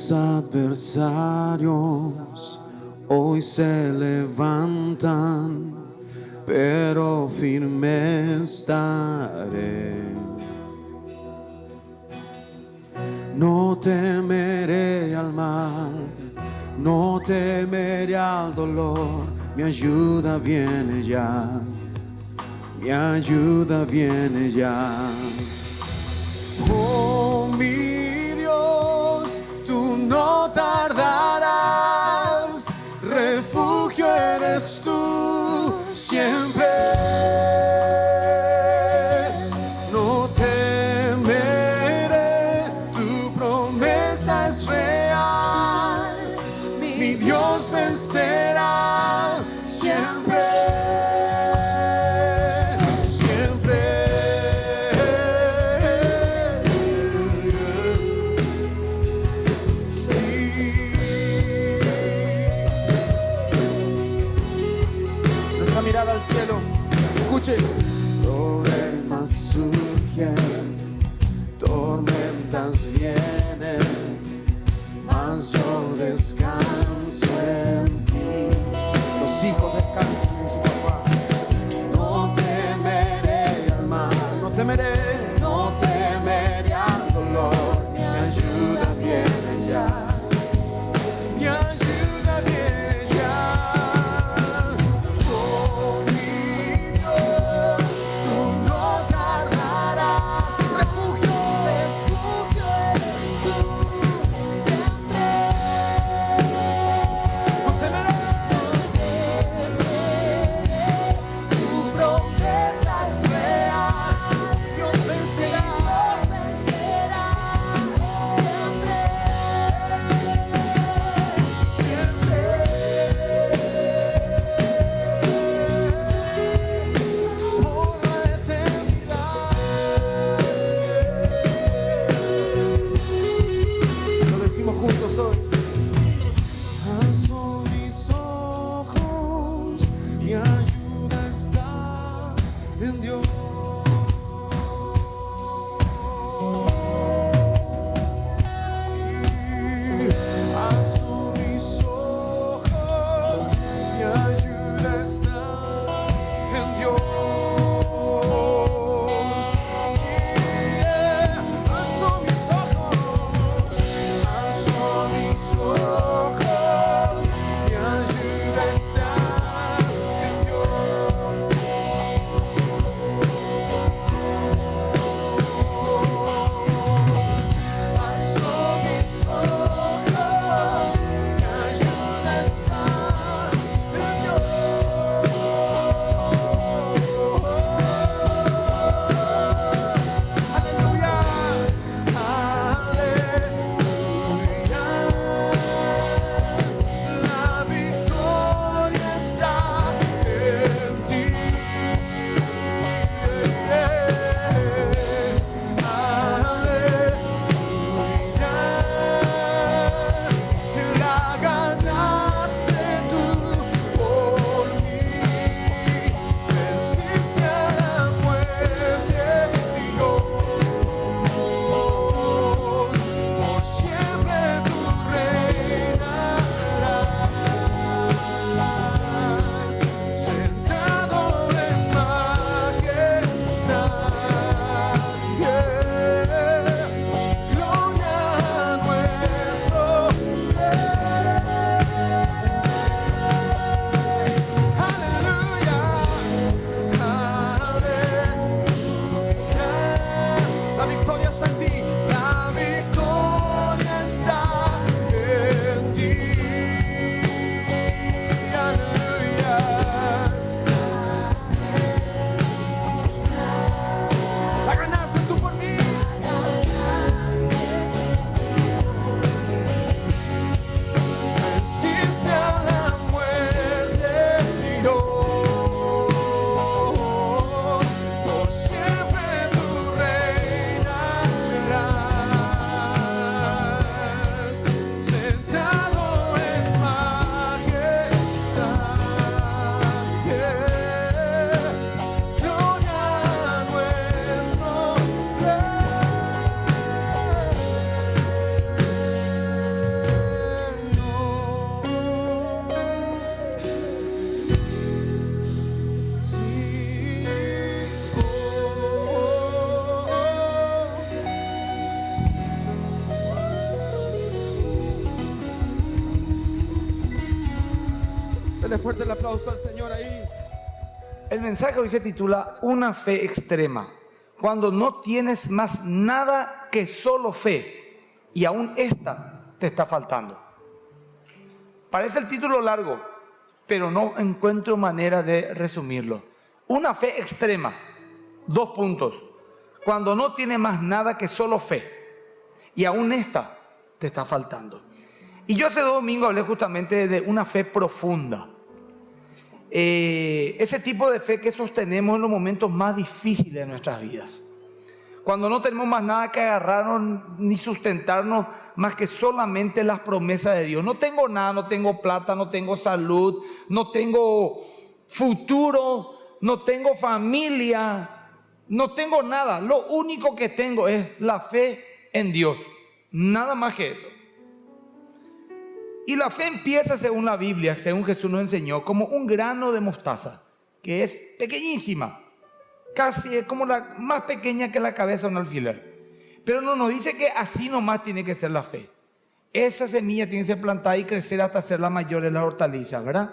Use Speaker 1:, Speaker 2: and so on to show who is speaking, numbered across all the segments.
Speaker 1: Mis adversarios hoy se levantan, pero firme estaré. No temeré al mal, no temeré al dolor. Mi ayuda viene ya, mi ayuda viene ya. Oh, mi Dios, tú no tardarás, refugio eres tú siempre. No temeré, tu promesa es real, mi Dios vencerá siempre. Mirada al cielo, escuche. Problemas surgen, tormentas vienen, mas yo descanso en ti. Los hijos descansan en su papá. No temeré al mal, no temeré, no temeré al dolor. Mi ayuda viene ya. Mi ayuda viene ya. Dale fuerte el aplauso al Señor ahí.
Speaker 2: El mensaje hoy se titula Una fe extrema. Cuando no tienes más nada que solo fe y aún esta te está faltando. Parece el título largo, pero no encuentro manera de resumirlo. Una fe extrema. 2 puntos. Cuando no tienes más nada que solo fe y aún esta te está faltando. Y yo hace 2 domingos hablé justamente de una fe profunda. Ese tipo de fe que sostenemos en los momentos más difíciles de nuestras vidas. Cuando no tenemos más nada que agarrarnos ni sustentarnos más que solamente las promesas de Dios. No tengo nada, no tengo plata, no tengo salud, no tengo futuro, no tengo familia, no tengo nada. Lo único que tengo es la fe en Dios. Nada más que eso. Y la fe empieza, según la Biblia, según Jesús nos enseñó, como un grano de mostaza, que es pequeñísima, casi es como la más pequeña que la cabeza de un alfiler. Pero no nos dice que así nomás tiene que ser la fe. Esa semilla tiene que ser plantada y crecer hasta ser la mayor de las hortalizas, ¿verdad?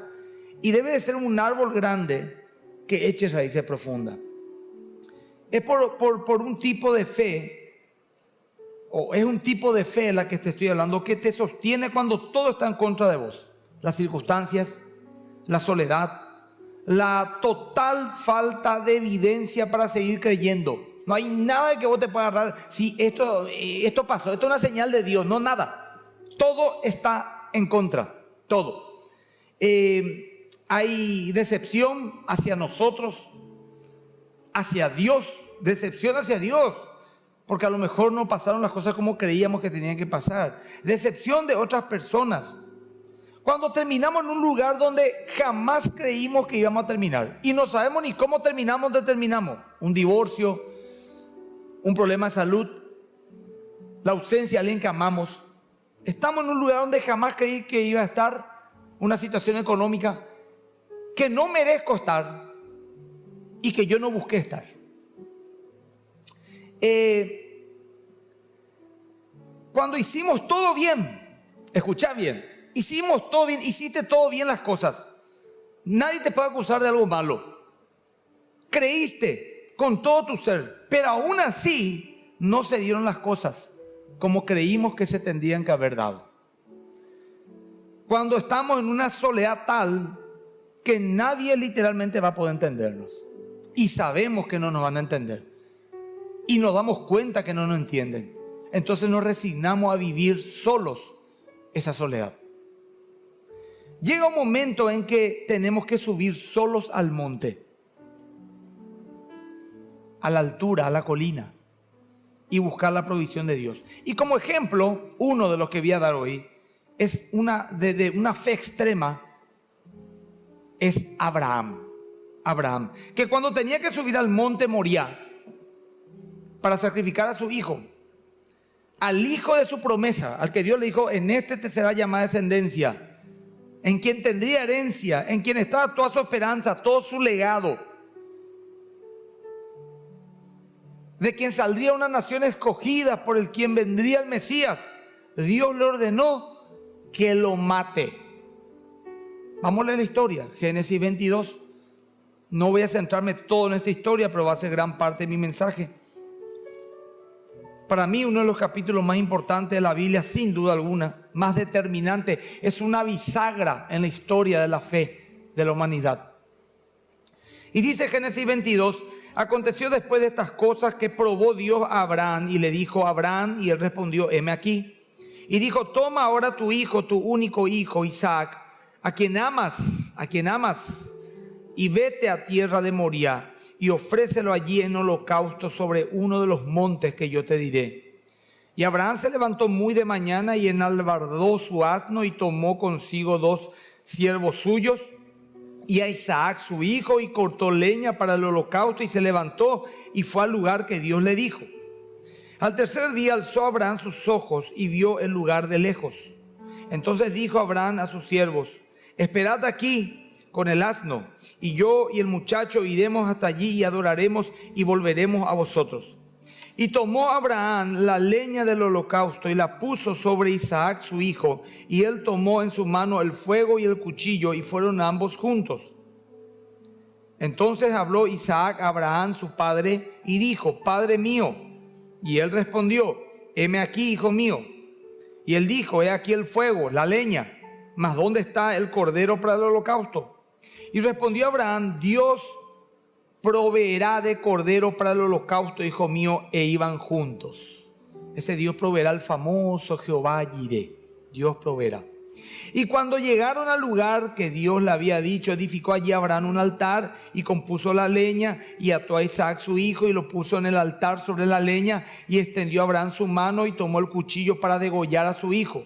Speaker 2: Y debe de ser un árbol grande que eche raíces profundas. Es por un tipo de fe, o es un tipo de fe la que te estoy hablando, que te sostiene cuando todo está en contra de vos. Las circunstancias, la soledad, la total falta de evidencia para seguir creyendo. No hay nada que vos te puedas agarrar. Si esto pasó, esto es una señal de Dios, no nada. Todo está en contra, todo. Hay decepción hacia nosotros, hacia Dios, decepción hacia Dios. Porque a lo mejor no pasaron las cosas como creíamos que tenían que pasar. Decepción de otras personas. Cuando terminamos en un lugar donde jamás creímos que íbamos a terminar. Y no sabemos ni cómo terminamos donde terminamos. Un divorcio, un problema de salud, la ausencia de alguien que amamos. Estamos en un lugar donde jamás creí que iba a estar. Una situación económica que no merezco estar y que yo no busqué estar. Cuando hicimos todo bien, escuchá bien, hicimos todo bien, hiciste todo bien las cosas, nadie te puede acusar de algo malo. Creíste con todo tu ser, pero aún así no se dieron las cosas como creímos que se tendrían que haber dado. Cuando estamos en una soledad tal que nadie literalmente va a poder entendernos y sabemos que no nos van a entender. Y nos damos cuenta que no nos entienden. Entonces nos resignamos a vivir solos esa soledad. Llega un momento en que tenemos que subir solos al monte, a la altura, a la colina, y buscar la provisión de Dios. Y como ejemplo, uno de los que voy a dar hoy es de una fe extrema, es Abraham. Abraham, que cuando tenía que subir al monte Moriah para sacrificar a su hijo, al hijo de su promesa, al que Dios le dijo, en este te será llamada descendencia, en quien tendría herencia, en quien estaba toda su esperanza, todo su legado, de quien saldría una nación escogida, por el quien vendría el Mesías. Dios le ordenó que lo mate. Vamos a leer la historia, Génesis 22. No voy a centrarme todo en esta historia, pero va a ser gran parte de mi mensaje. Para mí uno de los capítulos más importantes de la Biblia, sin duda alguna, más determinante, es una bisagra en la historia de la fe de la humanidad. Y dice Génesis 22, aconteció después de estas cosas que probó Dios a Abraham y le dijo a Abraham, y él respondió, heme aquí. Y dijo, toma ahora tu hijo, tu único hijo, Isaac, a quien amas, y vete a tierra de Moriah y ofrécelo allí en holocausto sobre uno de los montes que yo te diré. Y Abraham se levantó muy de mañana y enalbardó su asno y tomó consigo 2 siervos suyos y a Isaac su hijo, y cortó leña para el holocausto y se levantó y fue al lugar que Dios le dijo. Al tercer día alzó Abraham sus ojos y vio el lugar de lejos. Entonces dijo Abraham a sus siervos, esperad aquí con el asno, y yo y el muchacho iremos hasta allí y adoraremos y volveremos a vosotros. Y tomó Abraham la leña del holocausto y la puso sobre Isaac su hijo. Y él tomó en su mano el fuego y el cuchillo y fueron ambos juntos. Entonces habló Isaac a Abraham su padre y dijo: Padre mío. Y él respondió: heme aquí, hijo mío. Y él dijo: he aquí el fuego, la leña, mas ¿dónde está el cordero para el holocausto? Y respondió Abraham: Dios proveerá de cordero para el holocausto, hijo mío. E iban juntos. Ese Dios proveerá, el famoso Jehová Jireh. Dios proveerá. Y cuando llegaron al lugar que Dios le había dicho, edificó allí Abraham un altar y compuso la leña y ató a Isaac su hijo y lo puso en el altar sobre la leña, y extendió Abraham su mano y tomó el cuchillo para degollar a su hijo.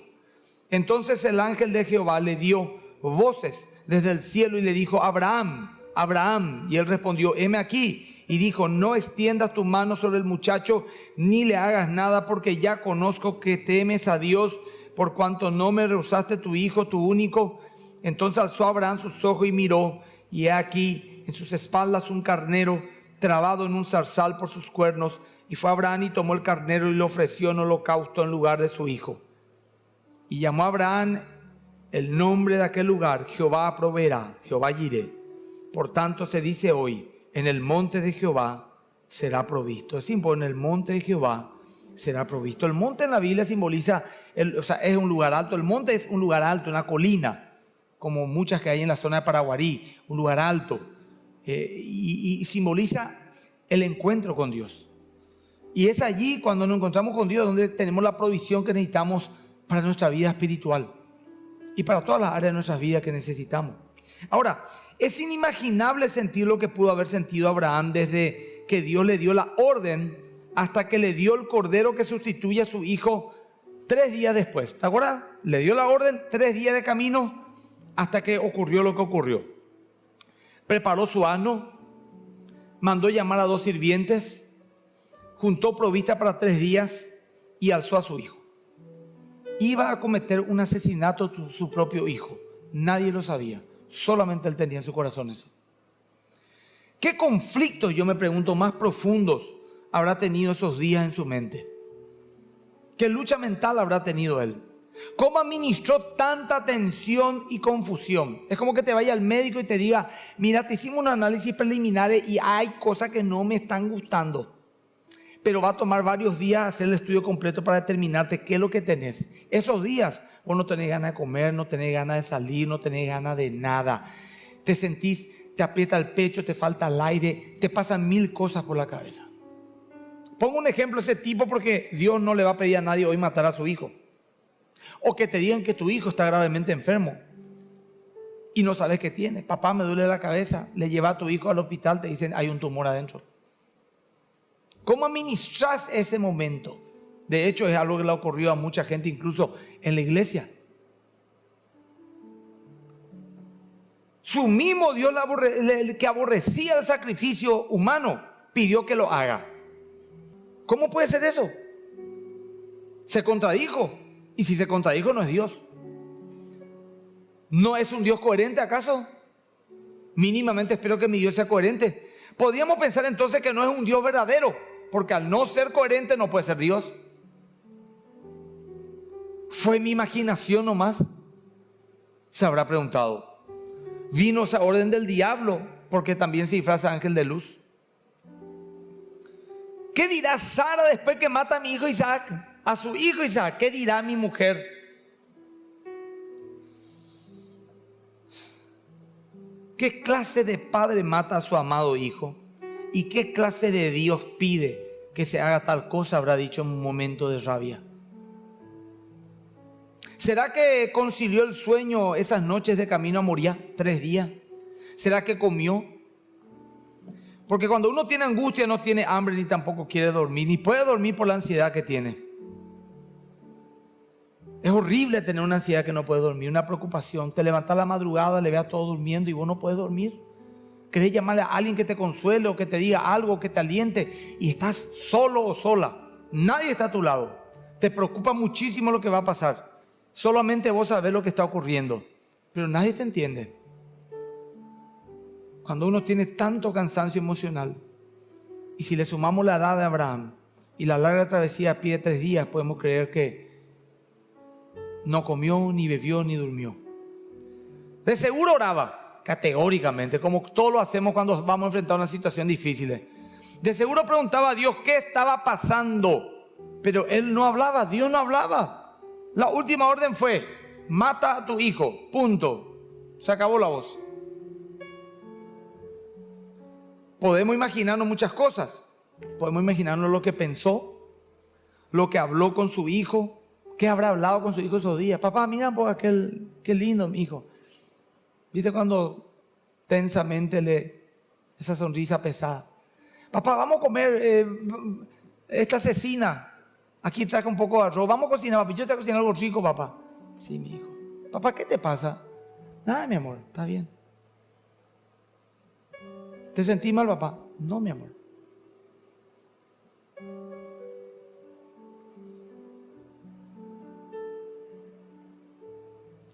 Speaker 2: Entonces el ángel de Jehová le dio voces desde el cielo y le dijo: Abraham, Abraham. Y él respondió: heme aquí. Y dijo: no extiendas tu mano sobre el muchacho ni le hagas nada, porque ya conozco que temes a Dios, por cuanto no me rehusaste tu hijo, tu único. Entonces alzó Abraham sus ojos y miró, y he aquí en sus espaldas un carnero trabado en un zarzal por sus cuernos. Y fue Abraham y tomó el carnero y lo ofreció en holocausto en lugar de su hijo. Y llamó a Abraham el nombre de aquel lugar: Jehová proveerá, Jehová Jireh. Por tanto se dice hoy: en el monte de Jehová será provisto. Es simple, en el monte de Jehová será provisto. El monte en la Biblia simboliza, es un lugar alto. El monte es un lugar alto, una colina, como muchas que hay en la zona de Paraguarí, un lugar alto. Y simboliza el encuentro con Dios. Y es allí, cuando nos encontramos con Dios, donde tenemos la provisión que necesitamos para nuestra vida espiritual y para todas las áreas de nuestra vida que necesitamos. Ahora, es inimaginable sentir lo que pudo haber sentido Abraham desde que Dios le dio la orden hasta que le dio el cordero que sustituye a su hijo 3 días después. ¿Te acuerdas? Le dio la orden, 3 días de camino hasta que ocurrió lo que ocurrió. Preparó su asno, mandó llamar a 2 sirvientes, juntó provista para 3 días y alzó a su hijo. Iba a cometer un asesinato a su propio hijo. Nadie lo sabía, solamente él tenía en su corazón eso. ¿Qué conflictos, yo me pregunto, más profundos habrá tenido esos días en su mente? ¿Qué lucha mental habrá tenido él? ¿Cómo administró tanta tensión y confusión? Es como que te vaya al médico y te diga: mira, te hicimos un análisis preliminar y hay cosas que no me están gustando, pero va a tomar varios días hacer el estudio completo para determinarte qué es lo que tenés. Esos días vos no tenés ganas de comer, no tenés ganas de salir, no tenés ganas de nada. Te sentís, te aprieta el pecho, te falta el aire, te pasan 1000 cosas por la cabeza. Pongo un ejemplo de ese tipo porque Dios no le va a pedir a nadie hoy matar a su hijo. O que te digan que tu hijo está gravemente enfermo y no sabes qué tiene. Papá, me duele la cabeza. Le lleva a tu hijo al hospital, te dicen: hay un tumor adentro. ¿Cómo administras ese momento? De hecho, es algo que le ha ocurrido a mucha gente, incluso en la iglesia. Su mismo Dios, que aborrecía el sacrificio humano, pidió que lo haga. ¿Cómo puede ser eso? Se contradijo. Y si se contradijo, no es Dios. ¿No es un Dios coherente acaso? Mínimamente espero que mi Dios sea coherente. Podríamos pensar entonces que no es un Dios verdadero, porque al no ser coherente no puede ser Dios. ¿Fue mi imaginación nomás? Se habrá preguntado. ¿Vino esa orden del diablo? Porque también se disfraza ángel de luz. ¿Qué dirá Sara después que mata a mi hijo Isaac? A su hijo Isaac. ¿Qué dirá mi mujer? ¿Qué clase de padre mata a su amado hijo? ¿Y qué clase de Dios pide que se haga tal cosa? Habrá dicho en un momento de rabia. ¿Será que concilió el sueño esas noches de camino a Moriah 3 días? ¿Será que comió? Porque cuando uno tiene angustia no tiene hambre ni tampoco quiere dormir, ni puede dormir por la ansiedad que tiene. Es horrible tener una ansiedad que no puede dormir, una preocupación. Te levantas a la madrugada, le ves a todo durmiendo y vos no puedes dormir. Querés llamarle a alguien que te consuele o que te diga algo, que te aliente, y estás solo o sola. Nadie está a tu lado. Te preocupa muchísimo lo que va a pasar. Solamente vos sabés lo que está ocurriendo, pero nadie te entiende. Cuando uno tiene tanto cansancio emocional, y si le sumamos la edad de Abraham, Y la larga travesía a pie de 3 días, podemos creer que no comió, ni bebió, ni durmió. De seguro oraba, categóricamente, como todos lo hacemos cuando vamos a enfrentar una situación difícil. De seguro preguntaba a Dios qué estaba pasando, pero él no hablaba, Dios no hablaba. La última orden fue: mata a tu hijo, punto. Se acabó la voz. Podemos imaginarnos muchas cosas. Podemos imaginarnos lo que pensó, lo que habló con su hijo, qué habrá hablado con su hijo esos días. Papá, mira por aquel, qué lindo mi hijo. ¿Viste cuando tensamente esa sonrisa pesada? Papá, vamos a comer esta cecina. Aquí traje un poco de arroz. Vamos a cocinar, papi. Yo te voy a cocinar algo rico, papá. Sí, mi hijo. Papá, ¿qué te pasa? Nada, mi amor, está bien. ¿Te sentí mal, papá? No, mi amor.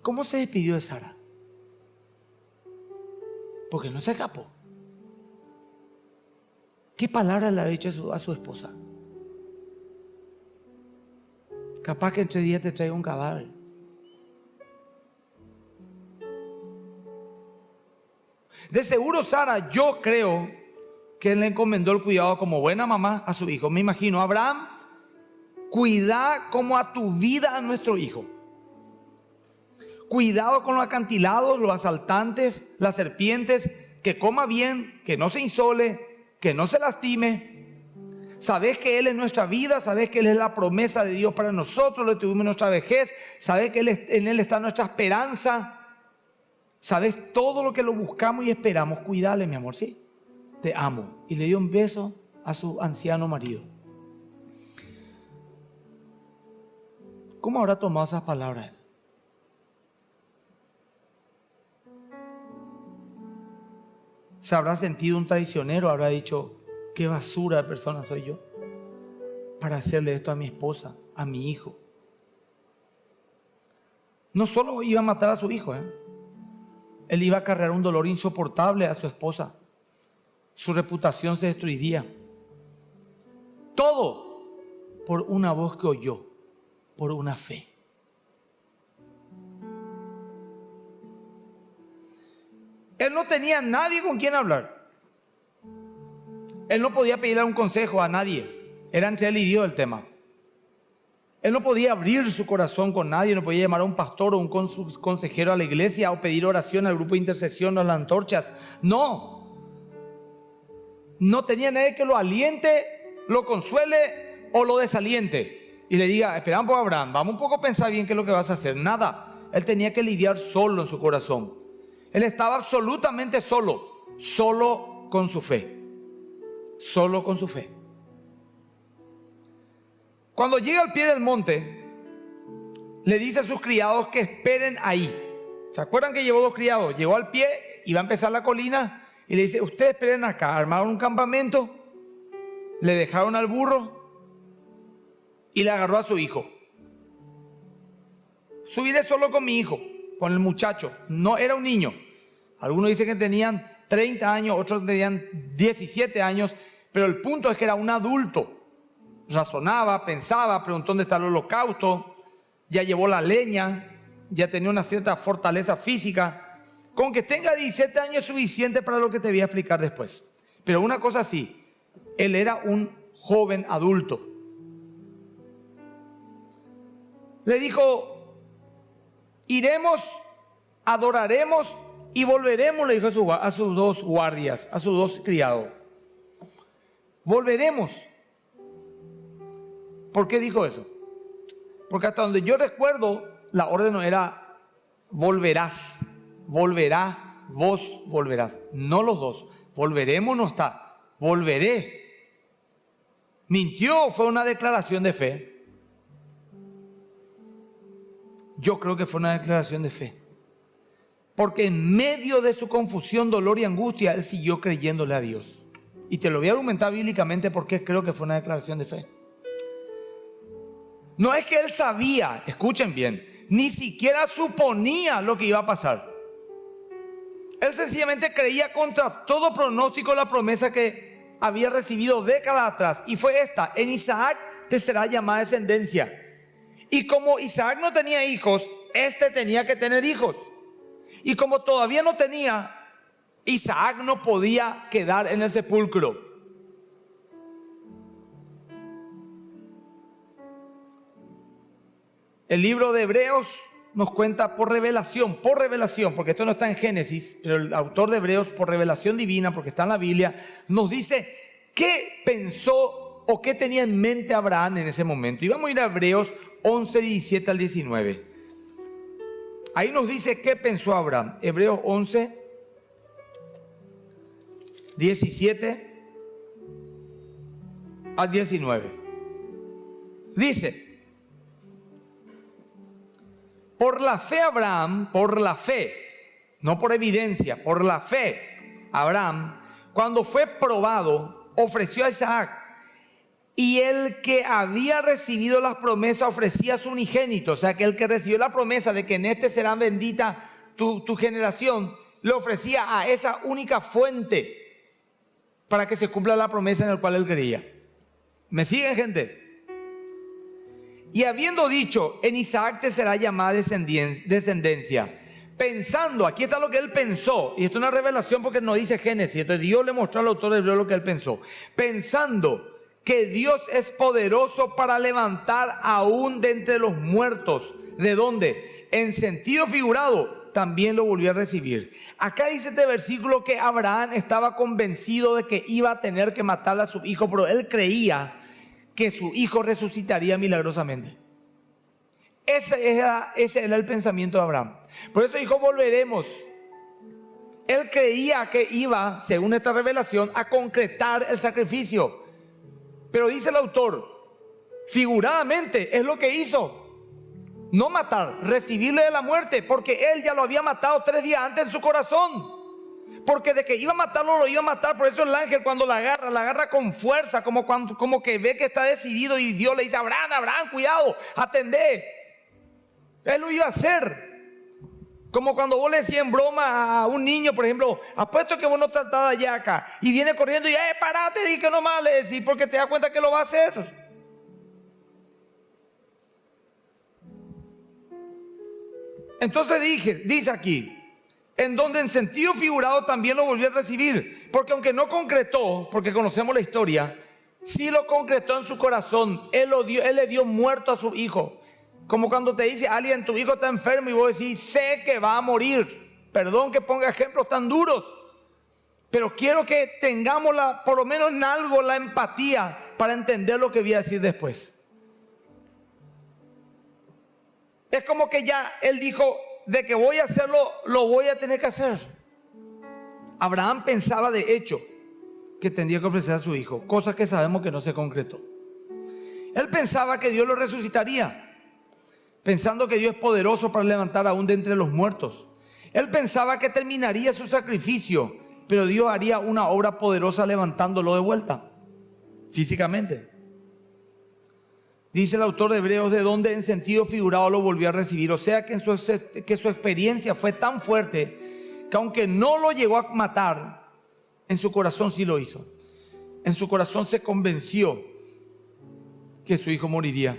Speaker 2: ¿Cómo se despidió de Sara? Porque no se escapó. ¿Qué palabra le ha dicho a su esposa? Capaz que entre días te traiga un cadáver. De seguro Sara, yo creo que le encomendó el cuidado como buena mamá a su hijo. Me imagino, Abraham, cuida como a tu vida a nuestro hijo. Cuidado con los acantilados, los asaltantes, las serpientes, que coma bien, que no se insole, que no se lastime. Sabes que Él es nuestra vida, sabes que Él es la promesa de Dios para nosotros, lo tuvimos en nuestra vejez, sabes que en Él está nuestra esperanza. Sabes todo lo que lo buscamos y esperamos. Cuídale, mi amor, ¿sí? Te amo. Y le dio un beso a su anciano marido. ¿Cómo habrá tomado esas palabras él? ¿Se habrá sentido un traicionero? ¿Habrá dicho, qué basura de persona soy yo para hacerle esto a mi esposa, a mi hijo? No solo iba a matar a su hijo, él iba a cargar un dolor insoportable a su esposa. Su reputación se destruiría. Todo por una voz que oyó, por una fe. Él no tenía nadie con quien hablar. Él no podía pedirle un consejo a nadie. Era entre él y Dios el tema. Él no podía abrir su corazón con nadie. No podía llamar a un pastor o un consejero a la iglesia o pedir oración al grupo de intercesión o a las antorchas. No tenía nadie que lo aliente, lo consuele o lo desaliente y le diga, esperamos por Abraham, vamos un poco a pensar bien qué es lo que vas a hacer. Nada. Él tenía que lidiar solo en su corazón. Él estaba absolutamente solo con su fe. Solo con su fe. Cuando llega al pie del monte, le dice a sus criados que esperen ahí. ¿Se acuerdan que llevó 2 criados? Llegó al pie, iba a empezar la colina y le dice, ustedes esperen acá. Armaron un campamento, le dejaron al burro y le agarró a su hijo. Subiré solo con mi hijo, con el muchacho. No era un niño. Algunos dicen que tenían 30 años, otros tenían 17 años, pero el punto es que era un adulto. Razonaba, pensaba, preguntó dónde está el holocausto, ya llevó la leña, ya tenía una cierta fortaleza física. Con que tenga 17 años es suficiente para lo que te voy a explicar después. Pero una cosa sí, él era un joven adulto. Le dijo, iremos, adoraremos y volveremos, le dijo a sus 2 guardias, a sus 2 criados. Volveremos. ¿Por qué dijo eso? Porque hasta donde yo recuerdo, la orden no era volverás, volverá, vos volverás. No los 2. Volveremos no está, volveré. Mintió, fue una declaración de fe. Yo creo que fue una declaración de fe. Porque en medio de su confusión, dolor y angustia, él siguió creyéndole a Dios. Y te lo voy a argumentar bíblicamente porque creo que fue una declaración de fe. No es que él sabía, escuchen bien, ni siquiera suponía lo que iba a pasar. Él sencillamente creía contra todo pronóstico la promesa que había recibido décadas atrás, y fue esta: en Isaac te será llamada descendencia. Y como Isaac no tenía hijos, este tenía que tener hijos. Y como todavía no tenía, Isaac no podía quedar en el sepulcro. El libro de Hebreos nos cuenta por revelación, porque esto no está en Génesis, pero el autor de Hebreos, por revelación divina, porque está en la Biblia, nos dice qué pensó o qué tenía en mente Abraham en ese momento. Y vamos a ir a Hebreos 11, 17 al 19. Ahí nos dice qué pensó Abraham. Hebreos 11, 17 al 19. Dice: por la fe Abraham, por la fe, no por evidencia, por la fe Abraham, cuando fue probado, ofreció a Isaac. Y el que había recibido las promesas ofrecía a su unigénito. O sea, que el que recibió la promesa de que en este será bendita tu generación, le ofrecía a esa única fuente para que se cumpla la promesa en la cual él creía. ¿Me siguen, gente? Y habiendo dicho, en Isaac te será llamada descendencia, pensando, aquí está lo que él pensó, y esto es una revelación porque no dice Génesis, entonces Dios le mostró al autor de Hebreos lo que él pensó, pensando que Dios es poderoso para levantar aún de entre los muertos. ¿De dónde? En sentido figurado, también lo volvió a recibir. Acá dice este versículo que Abraham estaba convencido de que iba a tener que matar a su hijo, pero él creía que su hijo resucitaría milagrosamente. Ese era el pensamiento de Abraham. Por eso dijo: volveremos. Él creía que iba, según esta revelación, a concretar el sacrificio. Pero dice el autor, figuradamente es lo que hizo. No matar, recibirle de la muerte, porque él ya lo había matado 3 días antes en su corazón. Porque de que iba a matarlo, lo iba a matar. Por eso el ángel, cuando la agarra con fuerza, como que ve que está decidido, y Dios le dice: Abraham, cuidado, atendé. Él lo iba a hacer. Como cuando vos le decís en broma a un niño, por ejemplo: apuesto que vos no saltás allá acá, y viene corriendo y parate, di que nomás, le decís, porque te das cuenta que lo va a hacer. Entonces dice aquí, en donde en sentido figurado también lo volvió a recibir, porque aunque no concretó, porque conocemos la historia, sí lo concretó en su corazón. Él le dio muerto a su hijo. Como cuando te dice alguien: tu hijo está enfermo, y vos decís: sé que va a morir. Perdón que ponga ejemplos tan duros, pero quiero que tengamos por lo menos en algo la empatía para entender lo que voy a decir después. Es como que ya él dijo: de que voy a hacerlo, lo voy a tener que hacer. Abraham pensaba de hecho que tendría que ofrecer a su hijo, cosa que sabemos que no se concretó. Él pensaba que Dios lo resucitaría, pensando que Dios es poderoso para levantar aún de entre los muertos. Él pensaba que terminaría su sacrificio, pero Dios haría una obra poderosa levantándolo de vuelta, físicamente. Dice el autor de Hebreos: de donde en sentido figurado lo volvió a recibir. O sea que su experiencia fue tan fuerte que aunque no lo llegó a matar, en su corazón sí lo hizo. En su corazón se convenció que su hijo moriría,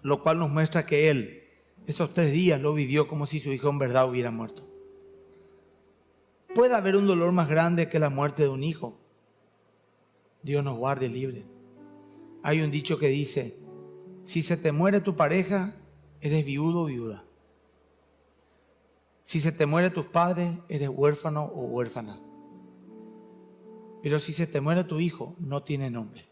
Speaker 2: lo cual nos muestra que él esos 3 días lo vivió como si su hijo en verdad hubiera muerto. ¿Puede haber un dolor más grande que la muerte de un hijo? Dios nos guarde libre. Hay un dicho que dice: si se te muere tu pareja, eres viudo o viuda. Si se te muere tus padres, eres huérfano o huérfana. Pero si se te muere tu hijo, no tiene nombre.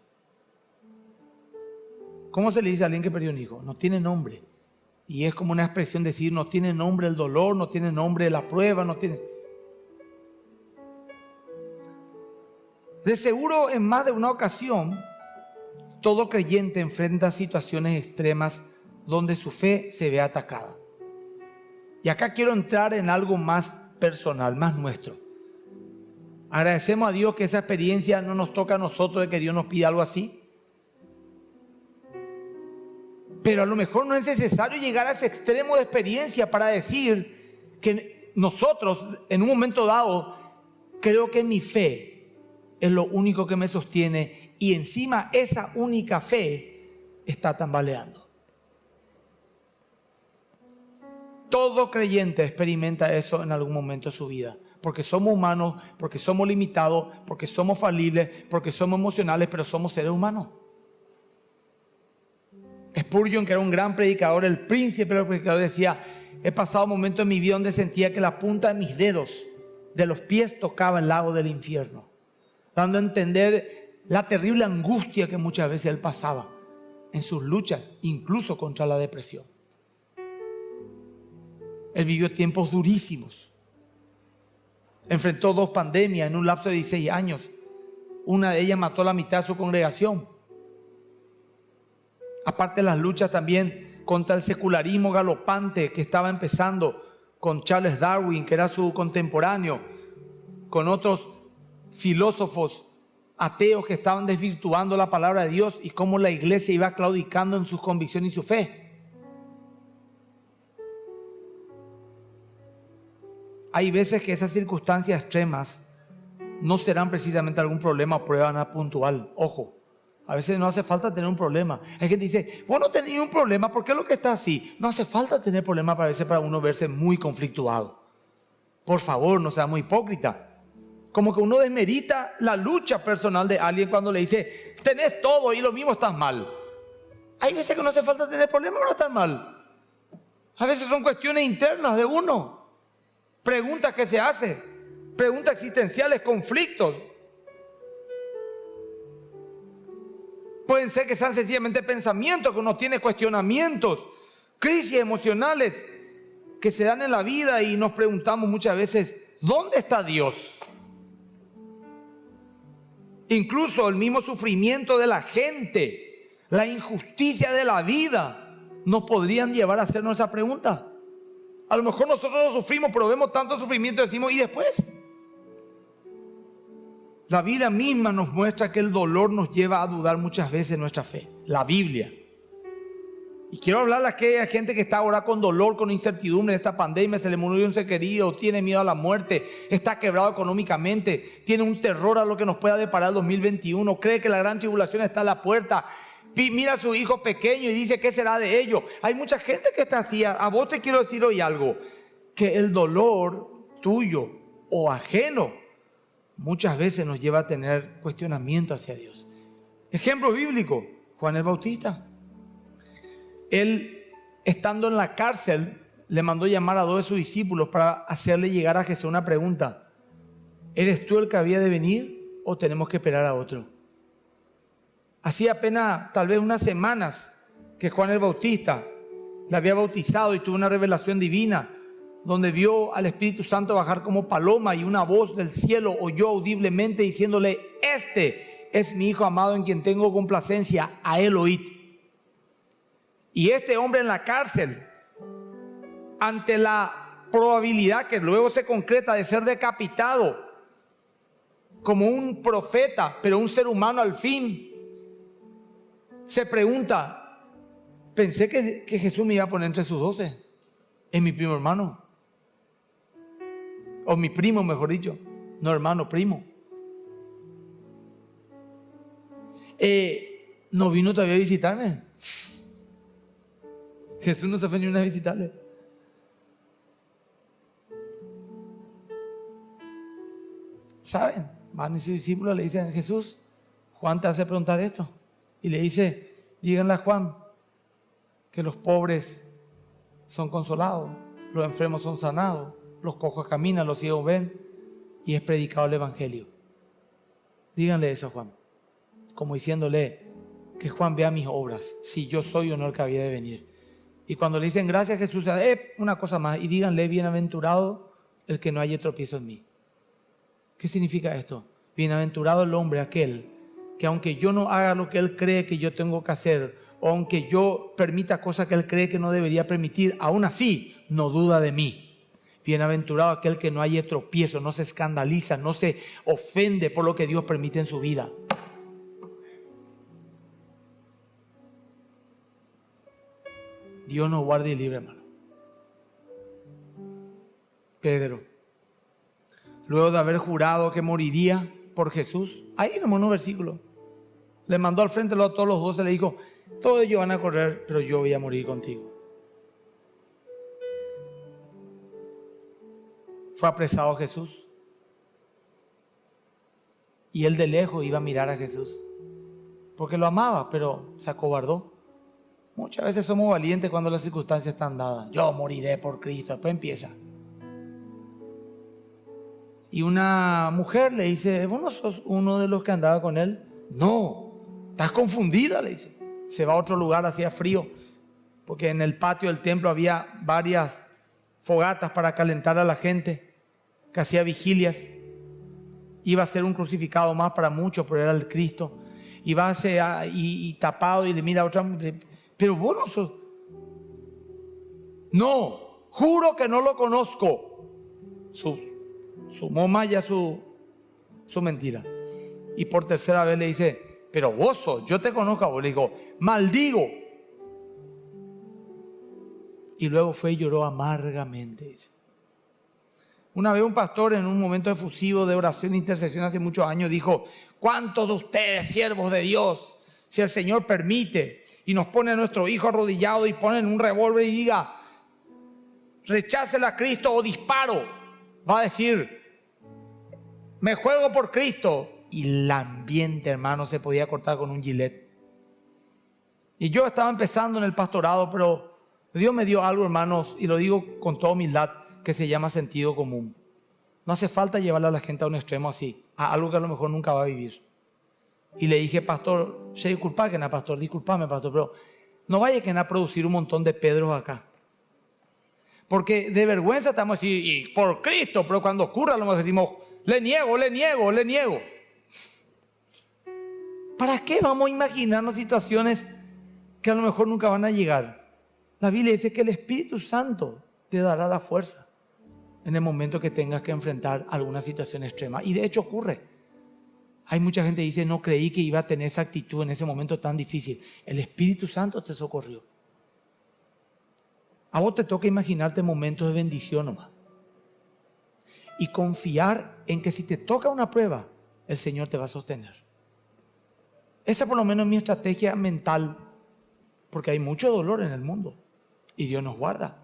Speaker 2: ¿Cómo se le dice a alguien que perdió un hijo? No tiene nombre. Y es como una expresión decir: no tiene nombre el dolor, no tiene nombre la prueba, no tiene... De seguro, en más de una ocasión, todo creyente enfrenta situaciones extremas donde su fe se ve atacada. Y acá quiero entrar en algo más personal, más nuestro. Agradecemos a Dios que esa experiencia no nos toca a nosotros, de que Dios nos pida algo así. Pero a lo mejor no es necesario llegar a ese extremo de experiencia para decir que nosotros, en un momento dado, creo que mi fe es lo único que me sostiene, y encima esa única fe está tambaleando. Todo creyente experimenta eso en algún momento de su vida, porque somos humanos, porque somos limitados, porque somos falibles, porque somos emocionales, pero somos seres humanos. Spurgeon, que era un gran predicador, el príncipe de los predicadores, decía: he pasado momentos en mi vida donde sentía que la punta de mis dedos de los pies tocaba el lago del infierno, dando a entender la terrible angustia que muchas veces él pasaba en sus luchas, incluso contra la depresión. Él vivió tiempos durísimos. Enfrentó 2 pandemias en un lapso de 16 años. Una de ellas mató a la mitad de su congregación. Aparte de las luchas también contra el secularismo galopante que estaba empezando con Charles Darwin, que era su contemporáneo, con otros filósofos ateos que estaban desvirtuando la palabra de Dios, y cómo la iglesia iba claudicando en sus convicciones y su fe. Hay veces que esas circunstancias extremas no serán precisamente algún problema o prueba puntual. Ojo, a veces no hace falta tener un problema. Hay gente que dice: vos no tenés un problema, ¿por qué es lo que está así? No hace falta tener problema para veces para uno verse muy conflictuado. Por favor, no seamos hipócritas. Como que uno desmerita la lucha personal de alguien cuando le dice: tenés todo y lo mismo estás mal. Hay veces que no hace falta tener problemas para estar mal. A veces son cuestiones internas de uno. Preguntas que se hacen, preguntas existenciales, conflictos. Pueden ser que sean sencillamente pensamientos, que uno tiene cuestionamientos, crisis emocionales que se dan en la vida, y nos preguntamos muchas veces: ¿dónde está Dios? Incluso el mismo sufrimiento de la gente, la injusticia de la vida, nos podrían llevar a hacernos esa pregunta. A lo mejor nosotros lo sufrimos, pero vemos tanto sufrimiento y decimos: ¿y después? La Biblia misma nos muestra que el dolor nos lleva a dudar muchas veces nuestra fe. La Biblia. Y quiero hablarle a aquella gente que está ahora con dolor, con incertidumbre en esta pandemia. Se le murió un ser querido, tiene miedo a la muerte, está quebrado económicamente, tiene un terror a lo que nos pueda deparar el 2021, cree que la gran tribulación está a la puerta. Mira a su hijo pequeño y dice: ¿qué será de ellos? Hay mucha gente que está así. A vos te quiero decir hoy algo: que el dolor tuyo o ajeno muchas veces nos lleva a tener cuestionamiento hacia Dios. Ejemplo bíblico: Juan el Bautista. Él, estando en la cárcel, le mandó llamar a 2 de sus discípulos para hacerle llegar a Jesús una pregunta: ¿eres tú el que había de venir o tenemos que esperar a otro? Hacía apenas tal vez unas semanas que Juan el Bautista le había bautizado y tuvo una revelación divina, donde vio al Espíritu Santo bajar como paloma, y una voz del cielo oyó audiblemente diciéndole: este es mi Hijo amado en quien tengo complacencia, a él oíd. Y este hombre en la cárcel, ante la probabilidad que luego se concreta de ser decapitado como un profeta, pero un ser humano al fin, se pregunta: pensé que Jesús me iba a poner entre sus 12. Es mi primo hermano. O mi primo, mejor dicho. No hermano, primo. No vino todavía a visitarme. Jesús no se fue ni una a visitarle. ¿Saben? Van y sus discípulos le dicen: Jesús, Juan te hace preguntar esto. Y le dice: díganle a Juan que los pobres son consolados, los enfermos son sanados, los cojos caminan, los ciegos ven, y es predicado el evangelio. Díganle eso a Juan, como diciéndole que Juan vea mis obras, si yo soy o no el que había de venir. Y cuando le dicen: gracias Jesús, una cosa más, y díganle: bienaventurado el que no haya tropiezo en mí. ¿Qué significa esto? Bienaventurado el hombre aquel que, aunque yo no haga lo que él cree que yo tengo que hacer, o aunque yo permita cosas que él cree que no debería permitir, aún así no duda de mí. Bienaventurado aquel que no haya tropiezo, no se escandaliza, no se ofende por lo que Dios permite en su vida. Dios nos guarde y libre, hermano. Pedro, luego de haber jurado que moriría, por Jesús. Ahí en unos versículos. Le mandó al frente a todos los 12, le dijo: todos ellos van a correr, pero yo voy a morir contigo. Fue apresado Jesús. Y él de lejos iba a mirar a Jesús, porque lo amaba, pero se acobardó. Muchas veces somos valientes cuando las circunstancias están dadas. Yo moriré por Cristo. Después empieza. Y una mujer le dice: ¿vos no sos uno de los que andaba con él? No, estás confundida, le dice. Se va a otro lugar, hacía frío, porque en el patio del templo había varias fogatas para calentar a la gente, que hacía vigilias. Iba a ser un crucificado más para muchos, pero era el Cristo. Y va y tapado, y le mira a otra: pero vos no sos. No, juro que no lo conozco. Sumó más ya su mentira. Y por tercera vez le dice: pero vos sos, yo te conozco a vos. Le digo: maldigo. Y luego fue y lloró amargamente, dice. Una vez un pastor, en un momento efusivo de oración e intercesión hace muchos años, dijo: ¿cuántos de ustedes, siervos de Dios, si el Señor permite y nos pone a nuestro hijo arrodillado y ponen un revólver y diga: rechácela a Cristo o disparo? Va a decir: me juego por Cristo. Y el ambiente, hermano, se podía cortar con un gilet. Y yo estaba empezando en el pastorado, pero Dios me dio algo, hermanos, y lo digo con toda humildad, que se llama sentido común. No hace falta llevarle a la gente a un extremo así, a algo que a lo mejor nunca va a vivir. Y le dije: pastor, disculpame, pastor, pero no vaya a producir un montón de Pedros acá. Porque de vergüenza estamos así, y por Cristo, pero cuando ocurra, a lo mejor decimos: le niego. ¿Para qué vamos a imaginarnos situaciones que a lo mejor nunca van a llegar? La Biblia dice que el Espíritu Santo te dará la fuerza en el momento que tengas que enfrentar alguna situación extrema. Y de hecho ocurre. Hay mucha gente que dice: no creí que iba a tener esa actitud en ese momento tan difícil. El Espíritu Santo te socorrió. A vos te toca imaginarte momentos de bendición nomás. Y confiar en que si te toca una prueba, el Señor te va a sostener. Esa por lo menos es mi estrategia mental, porque hay mucho dolor en el mundo y Dios nos guarda.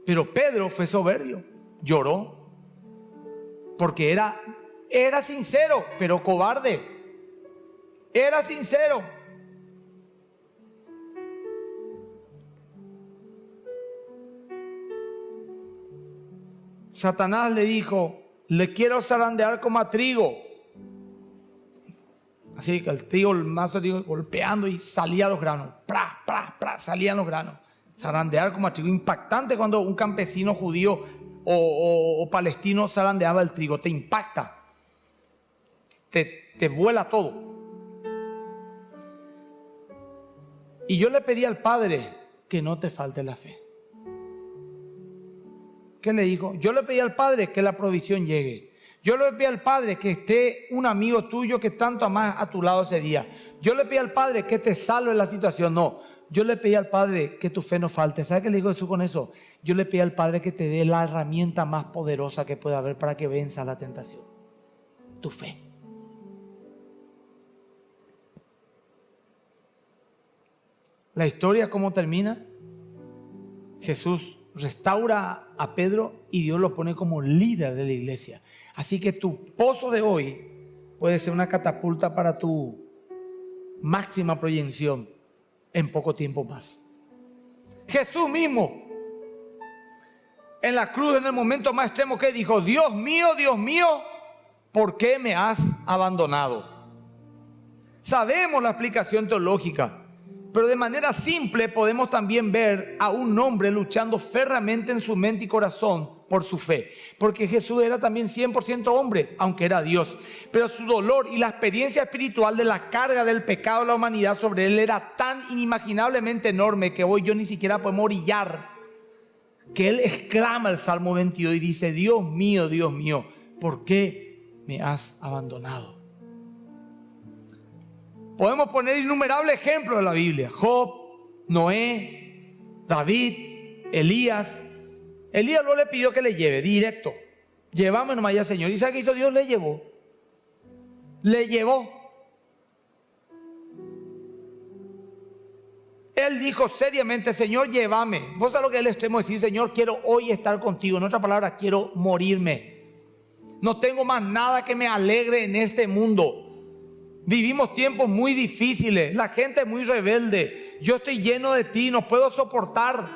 Speaker 2: Pero Pedro fue soberbio, lloró, porque era sincero, pero cobarde. Era sincero. Satanás le dijo: le quiero zarandear como a trigo. Así que el mazo de trigo golpeando y salía los granos. Salían los granos. Zarandear como a trigo. Impactante cuando un campesino judío o palestino zarandeaba el trigo. Te impacta. Te vuela todo. Y yo le pedí al Padre que no te falte la fe. ¿Qué le dijo? Yo le pedí al Padre que la provisión llegue. Yo le pedí al Padre que esté un amigo tuyo que tanto amás a tu lado ese día. Yo le pedí al Padre que te salve de la situación. No, yo le pedí al Padre que tu fe no falte. ¿Sabe qué le digo Jesús con eso? Yo le pedí al Padre que te dé la herramienta más poderosa que pueda haber para que venza la tentación. Tu fe. La historia, ¿cómo termina? Jesús restaura a Pedro y Dios lo pone como líder de la iglesia. Así que tu pozo de hoy puede ser una catapulta para tu máxima proyección en poco tiempo más. Jesús mismo en la cruz, en el momento más extremo, que dijo: Dios mío, ¿por qué me has abandonado? Sabemos la explicación teológica, pero de manera simple podemos también ver a un hombre luchando férreamente en su mente y corazón por su fe. Porque Jesús era también 100% hombre, aunque era Dios. Pero su dolor y la experiencia espiritual de la carga del pecado de la humanidad sobre él era tan inimaginablemente enorme que hoy yo ni siquiera podemos orillar. Que él exclama el Salmo 22 y dice: Dios mío, ¿por qué me has abandonado? Podemos poner innumerables ejemplos de la Biblia: Job, Noé, David, Elías. Elías no le pidió que le lleve directo. Llévame nomás ya, Señor. ¿Y sabe qué hizo Dios? Le llevó. Le llevó. Él dijo seriamente: Señor, llévame. ¿Vos sabés lo que es el extremo de decir: Señor, quiero hoy estar contigo? En otras palabras, quiero morirme. No tengo más nada que me alegre en este mundo. Vivimos tiempos muy difíciles. La gente es muy rebelde. Yo estoy lleno de ti, no puedo soportar.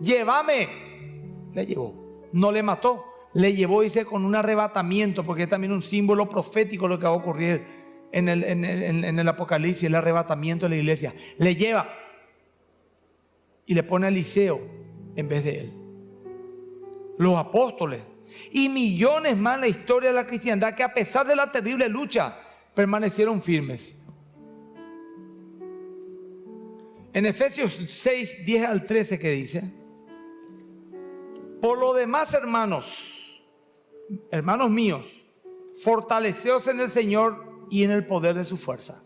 Speaker 2: Llévame. Le llevó. No le mató. Le llevó, dice, con un arrebatamiento, porque es también un símbolo profético lo que va a ocurrir en el Apocalipsis, el arrebatamiento de la iglesia. Le lleva y le pone a Eliseo en vez de él. Los apóstoles y millones más en la historia de la cristiandad, que a pesar de la terrible lucha permanecieron firmes. En Efesios 6, 10 al 13, que dice: por lo demás, hermanos míos, fortaleceos en el Señor y en el poder de su fuerza,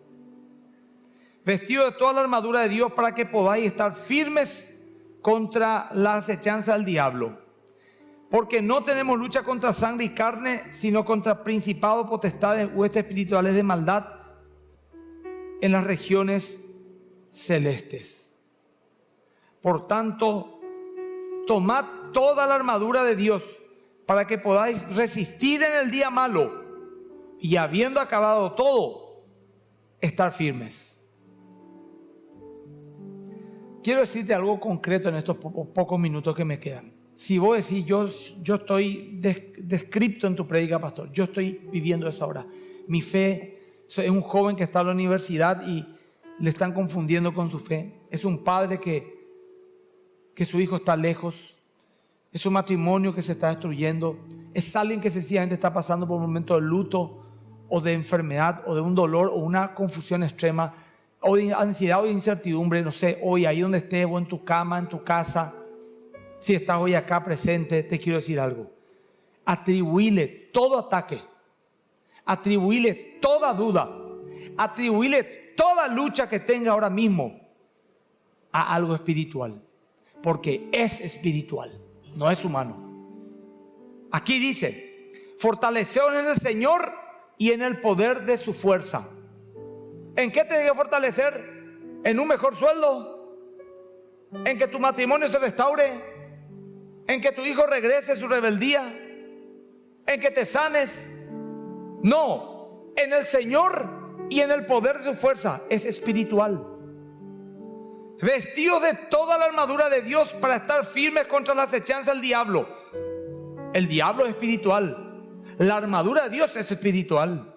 Speaker 2: vestidos de toda la armadura de Dios, para que podáis estar firmes contra la acechanza del diablo. Porque no tenemos lucha contra sangre y carne, sino contra principados, potestades, huestes espirituales de maldad en las regiones celestes. Por tanto, tomad toda la armadura de Dios, para que podáis resistir en el día malo, y habiendo acabado todo, estar firmes. Quiero decirte algo concreto en estos pocos minutos que me quedan. Si vos decís: yo estoy descripto en tu prédica, pastor, yo estoy viviendo eso ahora. Mi fe es un joven que está en la universidad y le están confundiendo con su fe. Es un padre que su hijo está lejos. Es un matrimonio que se está destruyendo. Es alguien que sencillamente está pasando por un momento de luto o de enfermedad o de un dolor o una confusión extrema o de ansiedad o de incertidumbre. No sé, hoy ahí donde estés, o en tu cama, en tu casa, si estás hoy acá presente, te quiero decir algo. Atribuíle todo ataque, atribuíle toda duda, atribuíle toda lucha que tenga ahora mismo a algo espiritual, porque es espiritual, no es humano. Aquí dice: fortaleceos en el Señor y en el poder de su fuerza. ¿En qué te debe fortalecer? ¿En un mejor sueldo? ¿En que tu matrimonio se restaure? ¿En que tu hijo regrese su rebeldía? ¿En que te sanes? No, en el Señor y en el poder de su fuerza. Es espiritual. Vestidos de toda la armadura de Dios, para estar firmes contra la acechanza del diablo. El diablo es espiritual. La armadura de Dios es espiritual.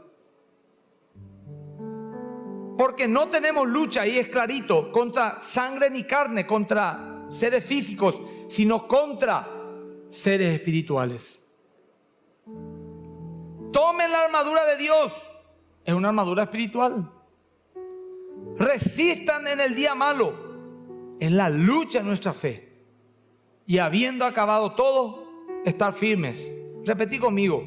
Speaker 2: Porque no tenemos lucha, y es clarito, contra sangre ni carne, contra seres físicos, sino contra seres espirituales. Tomen la armadura de Dios. Es una armadura espiritual. Resistan en el día malo. Es la lucha de nuestra fe. Y habiendo acabado todo, estar firmes. Repetí conmigo.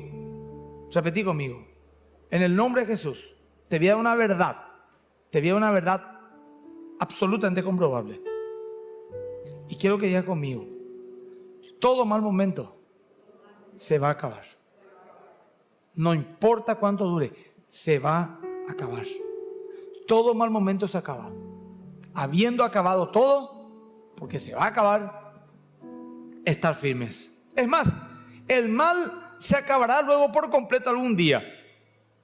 Speaker 2: En el nombre de Jesús, te voy a dar una verdad. Te voy a dar una verdad absolutamente comprobable. Y quiero que digas conmigo: todo mal momento se va a acabar. No importa cuánto dure, se va a acabar. Todo mal momento se acaba. Habiendo acabado todo, porque se va a acabar, estar firmes. Es más, el mal se acabará luego por completo algún día,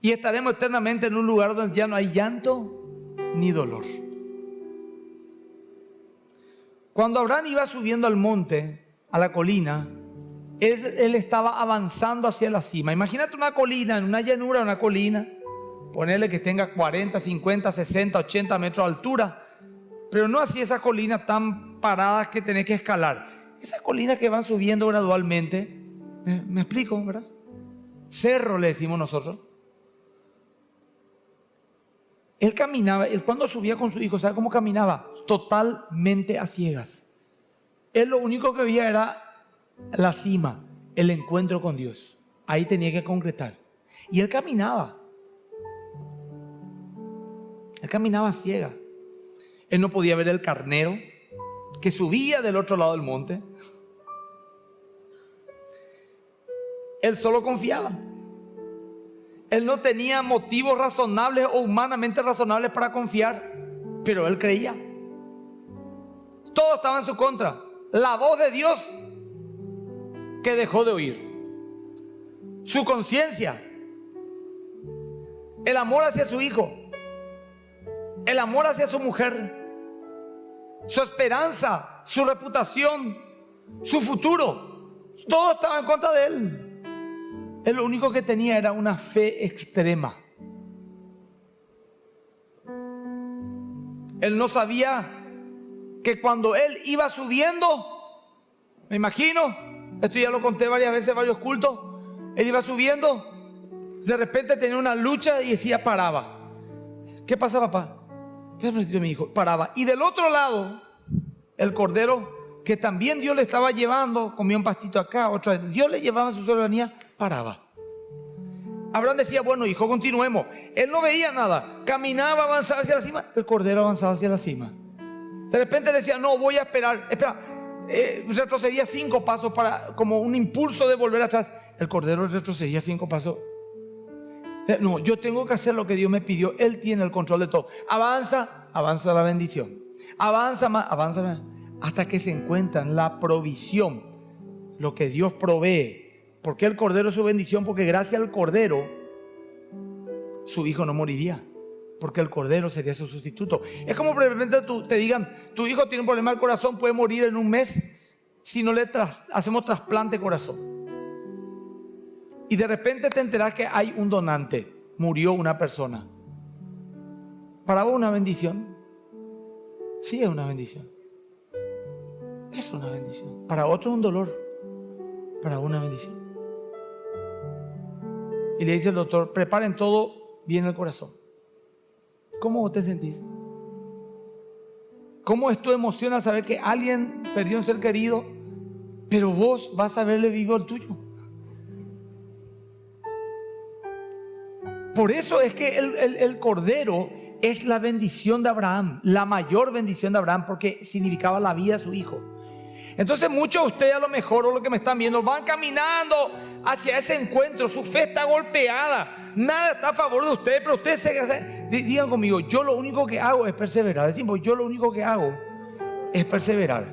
Speaker 2: y estaremos eternamente en un lugar donde ya no hay llanto ni dolor. Cuando Abraham iba subiendo al monte, a la colina, él estaba avanzando hacia la cima. Imagínate una colina, en una llanura, una colina, ponerle que tenga 40, 50, 60, 80 metros de altura, pero no así esas colinas tan paradas que tenés que escalar. Esas colinas que van subiendo gradualmente. ¿Me explico, verdad? Cerro le decimos nosotros. Él caminaba, él cuando subía con su hijo, ¿sabe cómo caminaba? Totalmente a ciegas. Él lo único que veía era la cima, el encuentro con Dios. Ahí tenía que concretar. Y él caminaba. Él caminaba a ciegas. Él no podía ver el carnero que subía del otro lado del monte. Él solo confiaba. Él no tenía motivos razonables o humanamente razonables para confiar, pero él creía. Todo estaba en su contra. La voz de Dios que dejó de oír, su conciencia, el amor hacia su hijo, el amor hacia su mujer, su esperanza, su reputación, su futuro, todo estaba en contra de él. Él lo único que tenía era una fe extrema. Él no sabía que cuando él iba subiendo, me imagino, esto ya lo conté varias veces en varios cultos, él iba subiendo, de repente tenía una lucha y decía, paraba. ¿Qué pasa, papá? ¿Qué necesito, mi hijo? Paraba. Y del otro lado, el cordero, que también Dios le estaba llevando, comía un pastito acá, otro, Dios le llevaba su soberanía, paraba. Abraham decía, bueno, hijo, continuemos. Él no veía nada, caminaba, avanzaba hacia la cima, el cordero avanzaba hacia la cima. De repente decía, no, voy a esperar, retrocedía 5 pasos para, como un impulso de volver atrás. El cordero retrocedía 5 pasos. No, yo tengo que hacer lo que Dios me pidió. Él tiene el control de todo. Avanza, avanza la bendición. Avanza más, hasta que se encuentran la provisión, lo que Dios provee. ¿Por qué el cordero es su bendición? Porque gracias al cordero su hijo no moriría, porque el cordero sería su sustituto. Es como de repente te digan, tu hijo tiene un problema del corazón, puede morir en un mes si no le hacemos trasplante de corazón. Y de repente te enteras que hay un donante, murió una persona. ¿Para vos una bendición? Sí, es una bendición. Es una bendición. Para otro es un dolor, para vos una bendición. Y le dice el doctor, preparen todo bien el corazón. ¿Cómo vos te sentís? ¿Cómo es tu emoción al saber que alguien perdió un ser querido, pero vos vas a verle vivo el tuyo? Por eso es que el cordero es la bendición de Abraham, la mayor bendición de Abraham, porque significaba la vida de su hijo. Entonces muchos de ustedes a lo mejor, o lo que me están viendo, van caminando hacia ese encuentro, su fe está golpeada, nada está a favor de ustedes, pero ustedes digan conmigo, yo lo único que hago es perseverar. Decimos, yo lo único que hago es perseverar.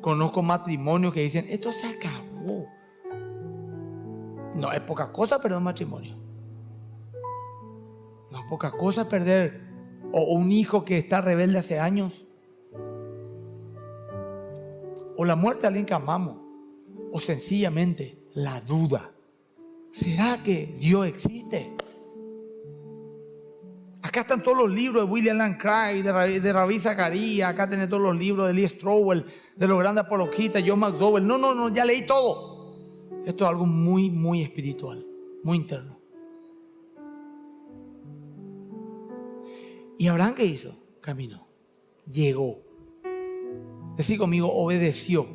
Speaker 2: Conozco matrimonios que dicen, esto se acabó. No es poca cosa perder un matrimonio. No es poca cosa perder o un hijo que está rebelde hace años, o la muerte de alguien que amamos, o sencillamente la duda. ¿Será que Dios existe? Acá están todos los libros de William Lane Craig, de Rabbi Zacarías. Acá tenés todos los libros de Lee Strobel, de los grandes apologistas, John McDowell. No, ya leí todo. Esto es algo muy, muy espiritual, muy interno. ¿Y Abraham qué hizo? Caminó, llegó. Decí conmigo, obedeció.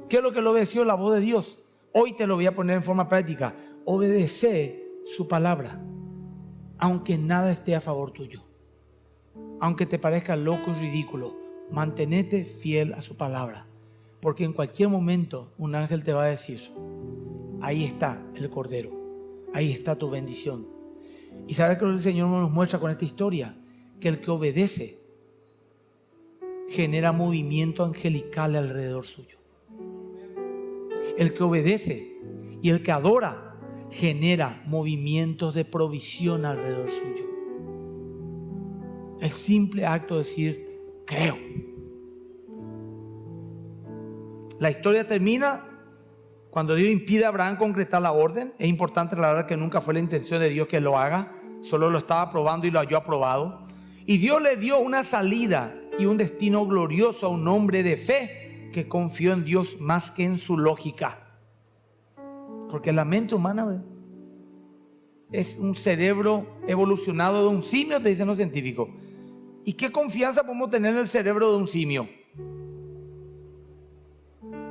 Speaker 2: ¿Qué es lo que le obedeció? La voz de Dios. Hoy te lo voy a poner en forma práctica. Obedece su palabra, aunque nada esté a favor tuyo, aunque te parezca loco y ridículo. Mantenete fiel a su palabra, porque en cualquier momento un ángel te va a decir, ahí está el cordero, ahí está tu bendición. Y sabes que el Señor nos muestra con esta historia, que el que obedece genera movimiento angelical alrededor suyo. El que obedece y el que adora genera movimientos de provisión alrededor suyo. El simple acto de decir, creo. La historia termina cuando Dios impide a Abraham concretar la orden. Es importante aclarar que nunca fue la intención de Dios que lo haga, solo lo estaba probando y lo halló aprobado. Y Dios le dio una salida y un destino glorioso a un hombre de fe que confió en Dios más que en su lógica. Porque la mente humana es un cerebro evolucionado de un simio, te dicen los científicos. ¿Y qué confianza podemos tener en el cerebro de un simio?